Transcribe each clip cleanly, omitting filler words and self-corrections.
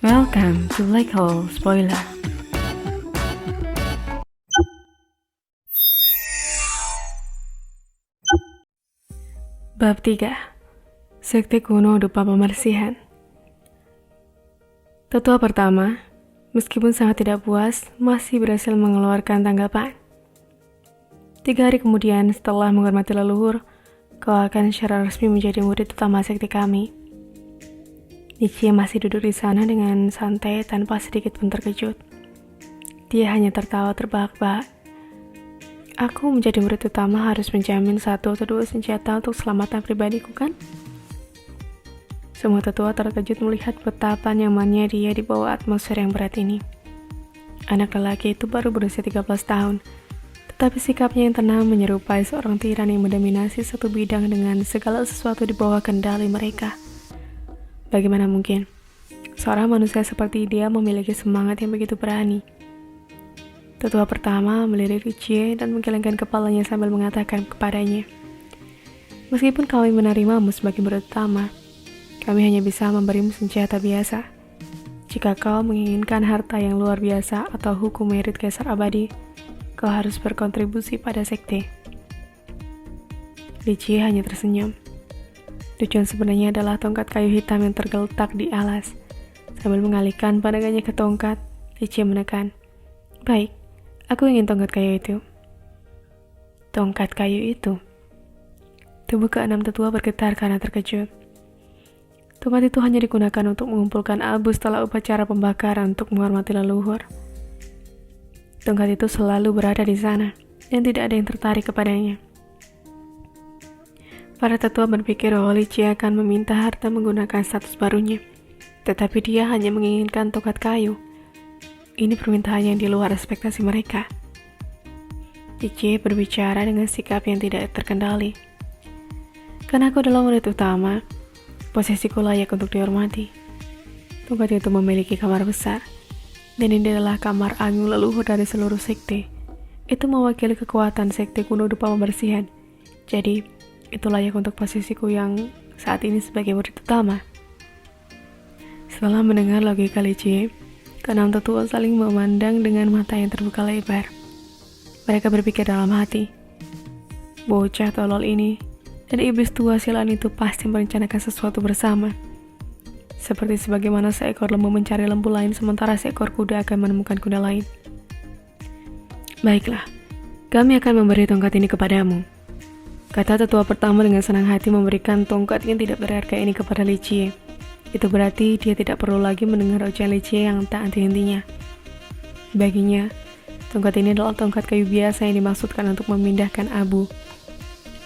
Welcome to Black Hole Spoiler. Bab 3. Sekte kuno dupa pembersihan. Tetua pertama, meskipun sangat tidak puas, masih berhasil mengeluarkan tanggapan. 3 hari kemudian, setelah menghormati leluhur, kau akan secara resmi menjadi murid utama sekte kami. Nichie masih duduk di sana dengan santai tanpa sedikit pun terkejut. Dia hanya tertawa terbahak-bahak. Aku menjadi murid utama harus menjamin 1 atau 2 senjata untuk keselamatan pribadiku, kan? Semua tetua terkejut melihat betapa nyamannya dia di bawah atmosfer yang berat ini. Anak lelaki itu baru berusia 13 tahun, tetapi sikapnya yang tenang menyerupai seorang tiran yang mendominasi satu bidang dengan segala sesuatu di bawah kendali mereka. Bagaimana mungkin seorang manusia seperti dia memiliki semangat yang begitu berani? Tetua pertama melirik Nichie dan menggelengkan kepalanya sambil mengatakan kepadanya, "Meskipun kami menerimamu sebagai murid utama, kami hanya bisa memberimu senjata biasa. Jika kau menginginkan harta yang luar biasa atau hukum merit Kaisar Abadi, kau harus berkontribusi pada sekte." Nichie hanya tersenyum. Tujuan sebenarnya adalah tongkat kayu hitam yang tergeletak di alas. Sambil mengalihkan pandangannya ke tongkat, Nichie menekan, "Baik, aku ingin tongkat kayu itu." Tongkat kayu itu? Tubuh ke-6 tetua bergetar karena terkejut. Tongkat itu hanya digunakan untuk mengumpulkan abu setelah upacara pembakaran untuk menghormati leluhur. Tongkat itu selalu berada di sana, dan tidak ada yang tertarik kepadanya. Para tetua berpikir bahwa Nichie akan meminta harta menggunakan status barunya, tetapi dia hanya menginginkan tongkat kayu. Ini permintaan yang di luar ekspektasi mereka. Nichie berbicara dengan sikap yang tidak terkendali. "Karena aku adalah murid utama, posisiku layak untuk dihormati. Tongkat itu memiliki kamar besar, dan ini adalah kamar agung leluhur dari seluruh sekte. Itu mewakili kekuatan sekte kuno dupa pembersihan. Jadi, itu layak untuk posisiku yang saat ini sebagai murid utama." Setelah mendengar logika Nichie, ke-6 tetua saling memandang dengan mata yang terbuka lebar. Mereka berpikir dalam hati, bocah tolol ini dan iblis tua sialan itu pasti merencanakan sesuatu bersama. Seperti sebagaimana seekor lembu mencari lembu lain sementara seekor kuda akan menemukan kuda lain. "Baiklah, kami akan memberi tongkat ini kepadamu," kata tetua pertama dengan senang hati memberikan tongkat yang tidak berharga ini kepada Nichie. Itu berarti dia tidak perlu lagi mendengar ocehan Nichie yang tak henti-hentinya. Baginya, tongkat ini adalah tongkat kayu biasa yang dimaksudkan untuk memindahkan abu.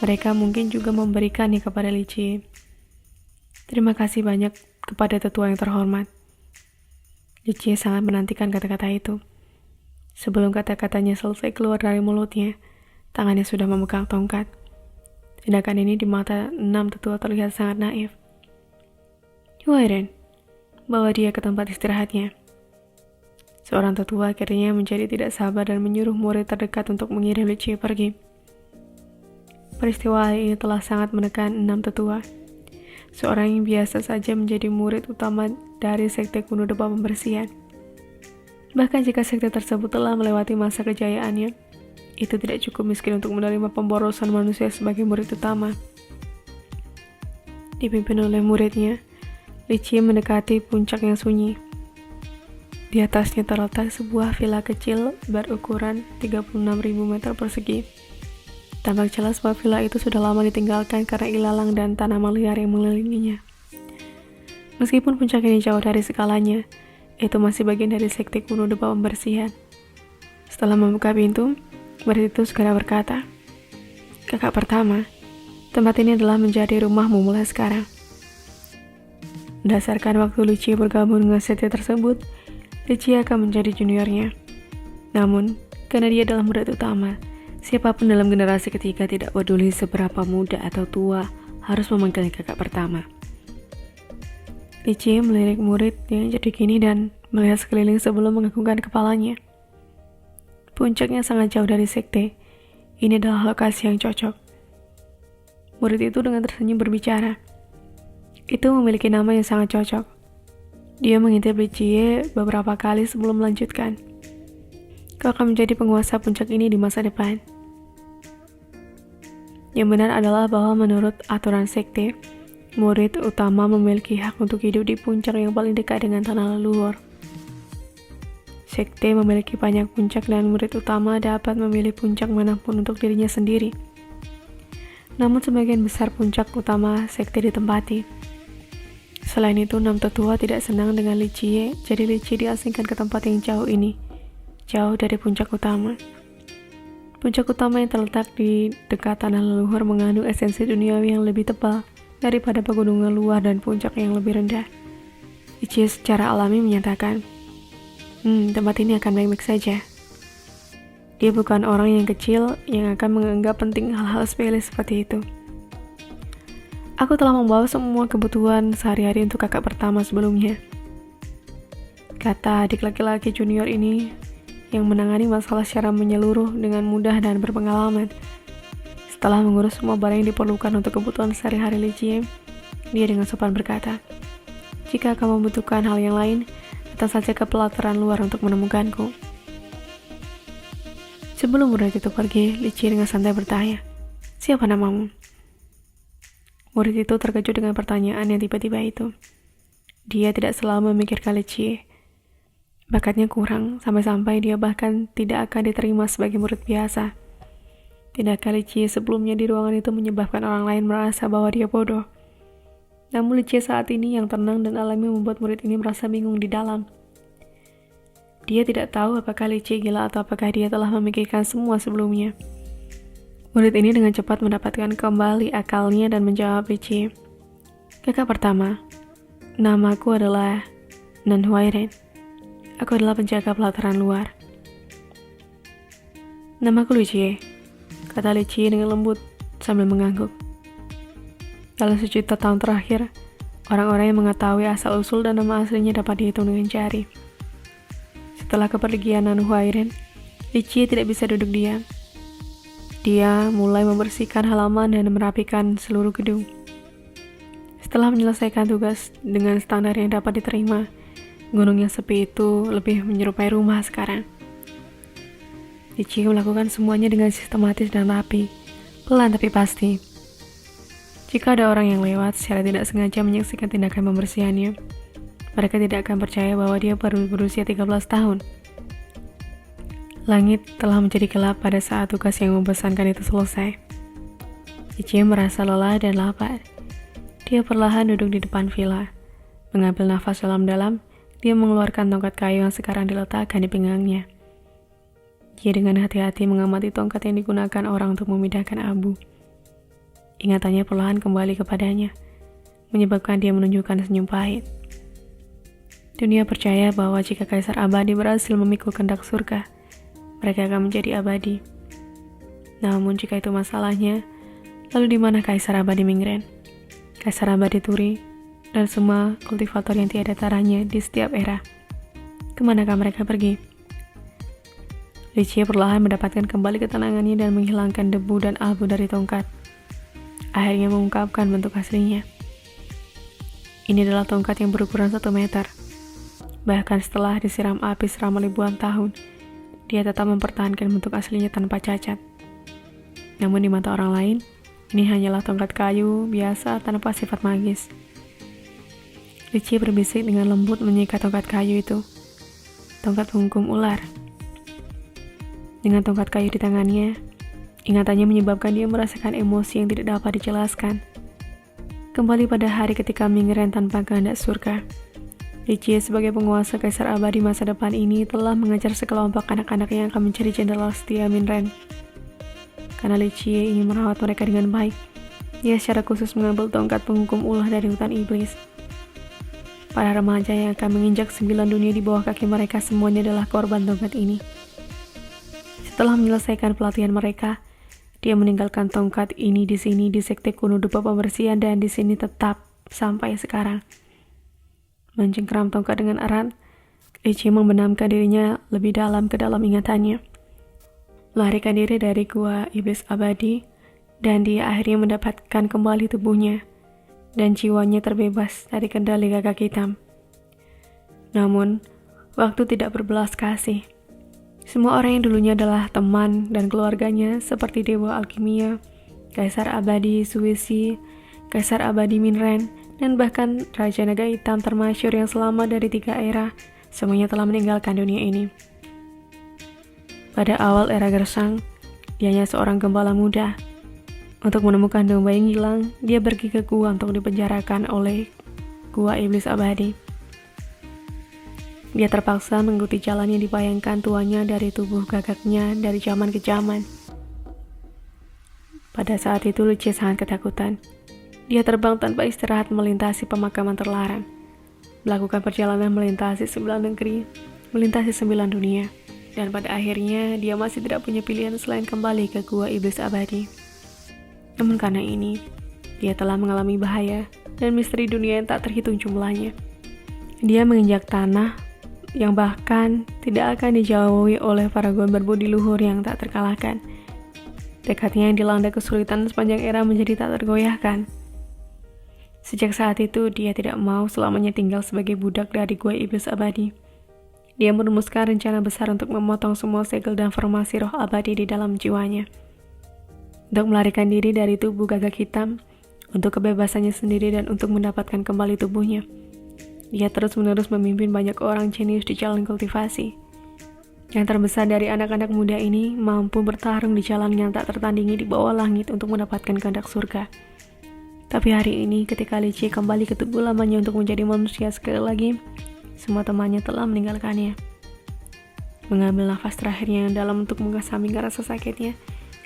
Mereka mungkin juga memberikannya kepada Nichie. "Terima kasih banyak kepada tetua yang terhormat." Nichie sangat menantikan kata-kata itu. Sebelum kata-katanya selesai keluar dari mulutnya, tangannya sudah memegang tongkat. Tindakan ini di mata 6 tetua terlihat sangat naif. "Huairen, bawa dia ke tempat istirahatnya." Seorang tetua akhirnya menjadi tidak sabar dan menyuruh murid terdekat untuk mengirim Nichie pergi. Peristiwa ini telah sangat menekan 6 tetua. Seorang yang biasa saja menjadi murid utama dari sekte kuno dupa pembersihan. Bahkan jika sekte tersebut telah melewati masa kejayaannya, itu tidak cukup miskin untuk menerima pemborosan manusia sebagai murid utama. Dipimpin oleh muridnya, Nichie mendekati puncak yang sunyi. Di atasnya terletak sebuah villa kecil berukuran 36.000 meter persegi. Tampak jelas bahwa villa itu sudah lama ditinggalkan karena ilalang dan tanaman liar yang mengelilinginya. Meskipun puncak ini jauh dari skalanya, itu masih bagian dari sekte kuno dupa pembersihan. Setelah membuka pintu, murid itu segera berkata, "Kakak pertama, tempat ini adalah menjadi rumahmu mulai sekarang." Berdasarkan waktu Nichie bergabung dengan sekte tersebut, Nichie akan menjadi juniornya. Namun, karena dia adalah murid utama, siapapun dalam generasi ketiga tidak peduli seberapa muda atau tua harus memanggilnya kakak pertama. Nichie melirik murid yang jadi gini dan melihat sekeliling sebelum menganggukkan kepalanya. Puncaknya sangat jauh dari sekte. Ini adalah lokasi yang cocok. Murid itu dengan tersenyum berbicara, "Itu memiliki nama yang sangat cocok. Dia mengintip Li Jie beberapa kali sebelum melanjutkan. Kau akan menjadi penguasa puncak ini di masa depan. Yang benar adalah bahwa menurut aturan sekte, murid utama memiliki hak untuk hidup di puncak yang paling dekat dengan tanah leluhur. Sekte memiliki banyak puncak dan murid utama dapat memilih puncak manapun untuk dirinya sendiri. Namun sebagian besar puncak utama sekte ditempati. Selain itu, 6 tetua tidak senang dengan Li Jie, jadi Li Jie diasingkan ke tempat yang jauh ini, jauh dari puncak utama. Puncak utama yang terletak di dekat tanah leluhur mengandung esensi duniawi yang lebih tebal daripada pegunungan luar dan puncak yang lebih rendah. Li Jie secara alami menyatakan, tempat ini akan baik-baik saja. Dia bukan orang yang kecil yang akan menganggap penting hal-hal sepele seperti itu. Aku telah membawa semua kebutuhan sehari-hari untuk kakak pertama sebelumnya, kata adik laki-laki junior ini yang menangani masalah secara menyeluruh dengan mudah dan berpengalaman. Setelah mengurus semua barang yang diperlukan untuk kebutuhan sehari-hari Li Jie, dia dengan sopan berkata, "Jika kamu membutuhkan hal yang lain, datang saja ke pelataran luar untuk menemukanku." Sebelum murid itu pergi, Li Jie dengan santai bertanya, "Siapa namamu?" Murid itu terkejut dengan pertanyaan yang tiba-tiba itu. Dia tidak selalu memikirkan Li Jie. Bakatnya kurang, sampai-sampai dia bahkan tidak akan diterima sebagai murid biasa. Tindakan Li Jie sebelumnya di ruangan itu menyebabkan orang lain merasa bahwa dia bodoh. Namun Li Jie saat ini yang tenang dan alami membuat murid ini merasa bingung di dalam. Dia tidak tahu apakah Li Jie gila atau apakah dia telah memikirkan semua sebelumnya. Murid ini dengan cepat mendapatkan kembali akalnya dan menjawab Li Jie, "Kakak pertama, namaku adalah Nan Huairen. Aku adalah penjaga pelataran luar." "Namaku Li Jie," kata Li Jie dengan lembut sambil mengangguk. Dalam sejuta tahun terakhir, orang-orang yang mengetahui asal-usul dan nama aslinya dapat dihitung dengan jari. Setelah kepergian Nan Huairen, Li Jie tidak bisa duduk diam. Dia mulai membersihkan halaman dan merapikan seluruh gedung. Setelah menyelesaikan tugas dengan standar yang dapat diterima, gunung yang sepi itu lebih menyerupai rumah sekarang. Li Jie melakukan semuanya dengan sistematis dan rapi, pelan tapi pasti. Jika ada orang yang lewat secara tidak sengaja menyaksikan tindakan pembersihannya, mereka tidak akan percaya bahwa dia baru berusia 13 tahun. Langit telah menjadi gelap pada saat tugas yang membosankan itu selesai. Li Jie merasa lelah dan lapar. Dia perlahan duduk di depan villa. Mengambil nafas dalam-dalam, dia mengeluarkan tongkat kayu yang sekarang diletakkan di pinggangnya. Dia dengan hati-hati mengamati tongkat yang digunakan orang untuk memindahkan abu. Ingatannya perlahan kembali kepadanya, menyebabkan dia menunjukkan senyum pahit. Dunia percaya bahwa jika kaisar abadi berhasil memikul kehendak surga, mereka akan menjadi abadi. Namun jika itu masalahnya, lalu di mana kaisar abadi Mingren, kaisar abadi Turi, dan semua kultivator yang tiada taranya di setiap era? Kemanakah mereka pergi? Li Jie perlahan mendapatkan kembali ketenangannya dan menghilangkan debu dan abu dari tongkat. Akhirnya mengungkapkan bentuk aslinya. Ini adalah tongkat yang berukuran 1 meter. Bahkan setelah disiram api selama ribuan tahun, dia tetap mempertahankan bentuk aslinya tanpa cacat. Namun di mata orang lain, ini hanyalah tongkat kayu biasa tanpa sifat magis. Li Jie berbisik dengan lembut menyikat tongkat kayu itu. Tongkat penghukum ular. Dengan tongkat kayu di tangannya, ingatannya menyebabkan dia merasakan emosi yang tidak dapat dijelaskan. Kembali pada hari ketika Mingren tanpa kehendak surga, Li Jie sebagai penguasa kaisar abadi masa depan ini telah mengajar sekelompok anak-anak yang akan menjadi jenderal setia Mingren. Karena Li Jie ingin merawat mereka dengan baik, dia secara khusus mengambil tongkat penghukum ulah dari hutan iblis. Para remaja yang akan menginjak 9 dunia di bawah kaki mereka semuanya adalah korban tongkat ini. Setelah menyelesaikan pelatihan mereka, dia meninggalkan tongkat ini di sini di sekte kuno dupa pembersihan dan di sini tetap sampai sekarang. Mencengkeram tongkat dengan erat, Li Jie membenamkan dirinya lebih dalam ke dalam ingatannya. Melarikan diri dari gua iblis abadi, dan dia akhirnya mendapatkan kembali tubuhnya, dan jiwanya terbebas dari kendali gagak hitam. Namun, waktu tidak berbelas kasih. Semua orang yang dulunya adalah teman dan keluarganya seperti Dewa Alkimia, Kaisar Abadi Suwisi, Kaisar Abadi Minren, dan bahkan Raja Naga Hitam termasyhur yang selamat dari 3 era, semuanya telah meninggalkan dunia ini. Pada awal era Gersang, dia hanya seorang gembala muda. Untuk menemukan domba yang hilang, dia pergi ke gua untuk dipenjarakan oleh Gua Iblis Abadi. Dia terpaksa mengikuti jalan yang dibayangkan tuannya dari tubuh gagaknya dari zaman ke zaman. Pada saat itu Lici sangat ketakutan. Dia terbang tanpa istirahat melintasi pemakaman terlarang, melakukan perjalanan melintasi 9 negeri, melintasi 9 dunia, dan pada akhirnya dia masih tidak punya pilihan selain kembali ke Gua Iblis Abadi. Namun karena ini, dia telah mengalami bahaya dan misteri dunia yang tak terhitung jumlahnya. Dia menginjak tanah yang bahkan tidak akan dijauhi oleh para gon berbudi luhur yang tak terkalahkan. Tekadnya yang dilanda kesulitan sepanjang era menjadi tak tergoyahkan. Sejak saat itu, dia tidak mau selamanya tinggal sebagai budak dari Gua Iblis Abadi. Dia merumuskan rencana besar untuk memotong semua segel dan formasi roh abadi di dalam jiwanya. Untuk melarikan diri dari tubuh gagak hitam, untuk kebebasannya sendiri dan untuk mendapatkan kembali tubuhnya. Dia terus-menerus memimpin banyak orang jenius di jalan kultivasi. Yang terbesar dari anak-anak muda ini mampu bertarung di jalan yang tak tertandingi di bawah langit untuk mendapatkan kehendak surga. Tapi hari ini ketika Lici kembali ke tubuh lamanya untuk menjadi manusia sekali lagi, semua temannya telah meninggalkannya. Mengambil nafas terakhirnya yang dalam untuk mengesampingkan rasa sakitnya,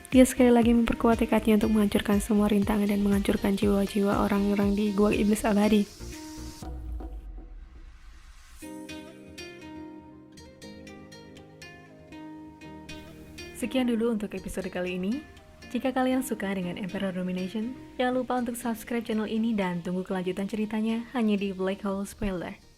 dia sekali lagi memperkuat tekadnya untuk menghancurkan semua rintangan dan menghancurkan jiwa-jiwa orang-orang di Gua Iblis Abadi. Sekian dulu untuk episode kali ini. Jika kalian suka dengan Emperor Domination, jangan lupa untuk subscribe channel ini dan tunggu kelanjutan ceritanya hanya di Black Hole Spoiler.